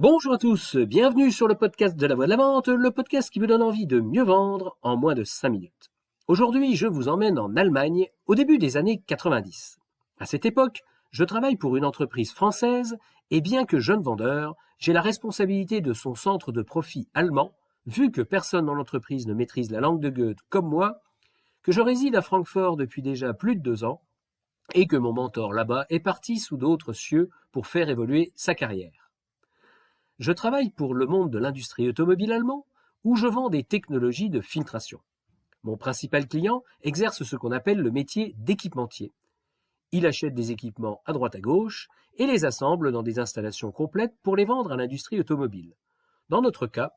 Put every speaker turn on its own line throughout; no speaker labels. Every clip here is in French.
Bonjour à tous, bienvenue sur le podcast de la Voix de la Vente, le podcast qui vous donne envie de mieux vendre en moins de 5 minutes. Aujourd'hui, je vous emmène en Allemagne au début des années 90. À cette époque, je travaille pour une entreprise française et bien que jeune vendeur, j'ai la responsabilité de son centre de profit allemand, vu que personne dans l'entreprise ne maîtrise la langue de Goethe comme moi, que je réside à Francfort depuis déjà plus de 2 ans et que mon mentor là-bas est parti sous d'autres cieux pour faire évoluer sa carrière. Je travaille pour le monde de l'industrie automobile allemand, où je vends des technologies de filtration. Mon principal client exerce ce qu'on appelle le métier d'équipementier. Il achète des équipements à droite à gauche et les assemble dans des installations complètes pour les vendre à l'industrie automobile. Dans notre cas,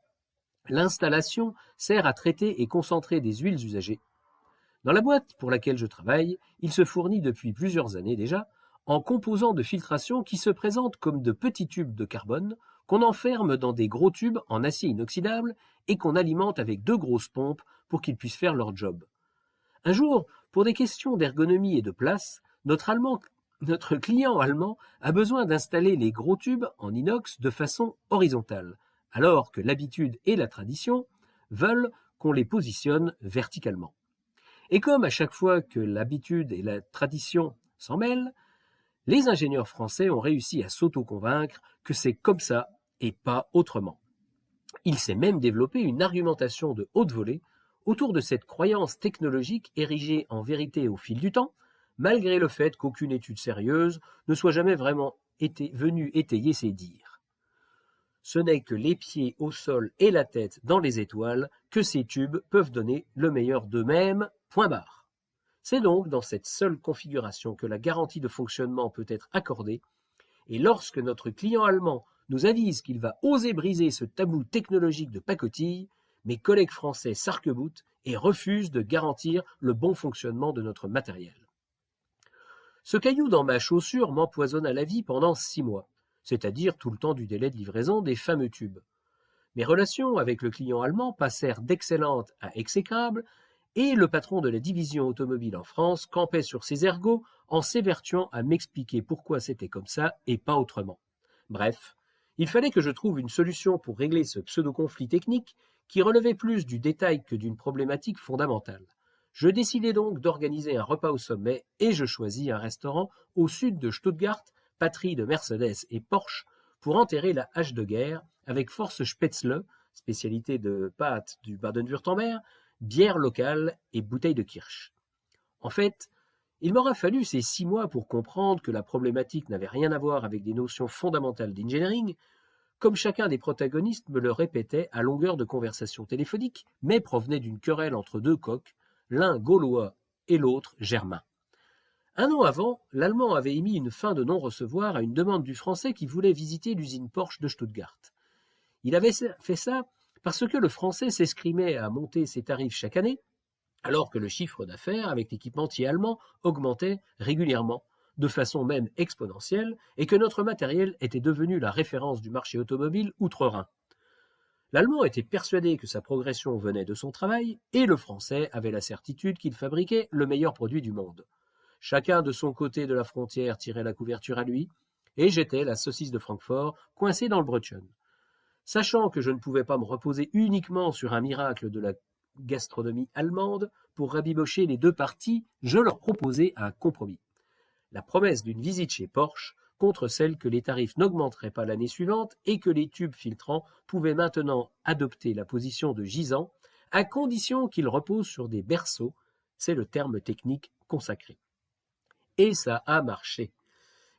l'installation sert à traiter et concentrer des huiles usagées. Dans la boîte pour laquelle je travaille, il se fournit depuis plusieurs années déjà en composants de filtration qui se présentent comme de petits tubes de carbone qu'on enferme dans des gros tubes en acier inoxydable et qu'on alimente avec 2 grosses pompes pour qu'ils puissent faire leur job. Un jour, pour des questions d'ergonomie et de place, notre client allemand a besoin d'installer les gros tubes en inox de façon horizontale, alors que l'habitude et la tradition veulent qu'on les positionne verticalement. Et comme à chaque fois que l'habitude et la tradition s'en mêlent, les ingénieurs français ont réussi à s'auto-convaincre que c'est comme ça et pas autrement. Il s'est même développé une argumentation de haute volée autour de cette croyance technologique érigée en vérité au fil du temps, malgré le fait qu'aucune étude sérieuse ne soit jamais vraiment venue étayer ces dires. Ce n'est que les pieds au sol et la tête dans les étoiles que ces tubes peuvent donner le meilleur d'eux-mêmes, point barre. C'est donc dans cette seule configuration que la garantie de fonctionnement peut être accordée, et lorsque notre client allemand nous avise qu'il va oser briser ce tabou technologique de pacotille, mes collègues français s'arc-boutent et refusent de garantir le bon fonctionnement de notre matériel. Ce caillou dans ma chaussure m'empoisonna la vie pendant 6 mois, c'est-à-dire tout le temps du délai de livraison des fameux tubes. Mes relations avec le client allemand passèrent d'excellentes à exécrables, et le patron de la division automobile en France campait sur ses ergots en s'évertuant à m'expliquer pourquoi c'était comme ça et pas autrement. Bref, il fallait que je trouve une solution pour régler ce pseudo-conflit technique qui relevait plus du détail que d'une problématique fondamentale. Je décidai donc d'organiser un repas au sommet et je choisis un restaurant au sud de Stuttgart, patrie de Mercedes et Porsche, pour enterrer la hache de guerre avec force Spätzle, spécialité de pâtes du Baden-Württemberg, bière locale et bouteille de kirsch. En fait, il m'aura fallu ces 6 mois pour comprendre que la problématique n'avait rien à voir avec des notions fondamentales d'engineering, comme chacun des protagonistes me le répétait à longueur de conversation téléphonique, mais provenait d'une querelle entre 2 coqs, l'un gaulois et l'autre germain. 1 an avant, l'Allemand avait émis une fin de non-recevoir à une demande du Français qui voulait visiter l'usine Porsche de Stuttgart. Il avait fait ça parce que le Français s'escrimait à monter ses tarifs chaque année, alors que le chiffre d'affaires avec l'équipementier allemand augmentait régulièrement, de façon même exponentielle, et que notre matériel était devenu la référence du marché automobile outre-Rhin. L'Allemand était persuadé que sa progression venait de son travail, et le Français avait la certitude qu'il fabriquait le meilleur produit du monde. Chacun de son côté de la frontière tirait la couverture à lui, et j'étais la saucisse de Francfort, coincée dans le Brötchen. Sachant que je ne pouvais pas me reposer uniquement sur un miracle de la gastronomie allemande, pour rabibocher les 2 parties, je leur proposai un compromis. La promesse d'une visite chez Porsche contre celle que les tarifs n'augmenteraient pas l'année suivante et que les tubes filtrants pouvaient maintenant adopter la position de gisant, à condition qu'ils reposent sur des berceaux, c'est le terme technique consacré. Et ça a marché.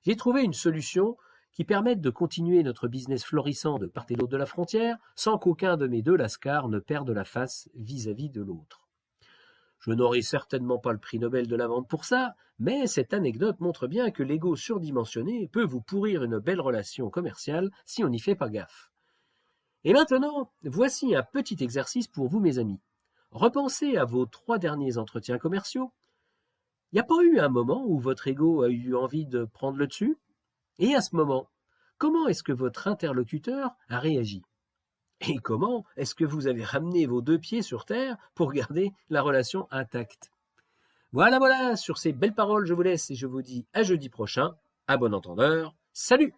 J'ai trouvé une solution qui permette de continuer notre business florissant de part et d'autre de la frontière sans qu'aucun de mes 2 lascars ne perde la face vis-à-vis de l'autre. Je n'aurai certainement pas le prix Nobel de la vente pour ça, mais cette anecdote montre bien que l'ego surdimensionné peut vous pourrir une belle relation commerciale si on n'y fait pas gaffe. Et maintenant, voici un petit exercice pour vous mes amis. Repensez à vos 3 derniers entretiens commerciaux. Il n'y a pas eu un moment où votre ego a eu envie de prendre le dessus ? Et à ce moment, comment est-ce que votre interlocuteur a réagi ? Et comment est-ce que vous avez ramené vos 2 pieds sur terre pour garder la relation intacte ? Voilà, sur ces belles paroles, je vous laisse et je vous dis à jeudi prochain. À bon entendeur, salut !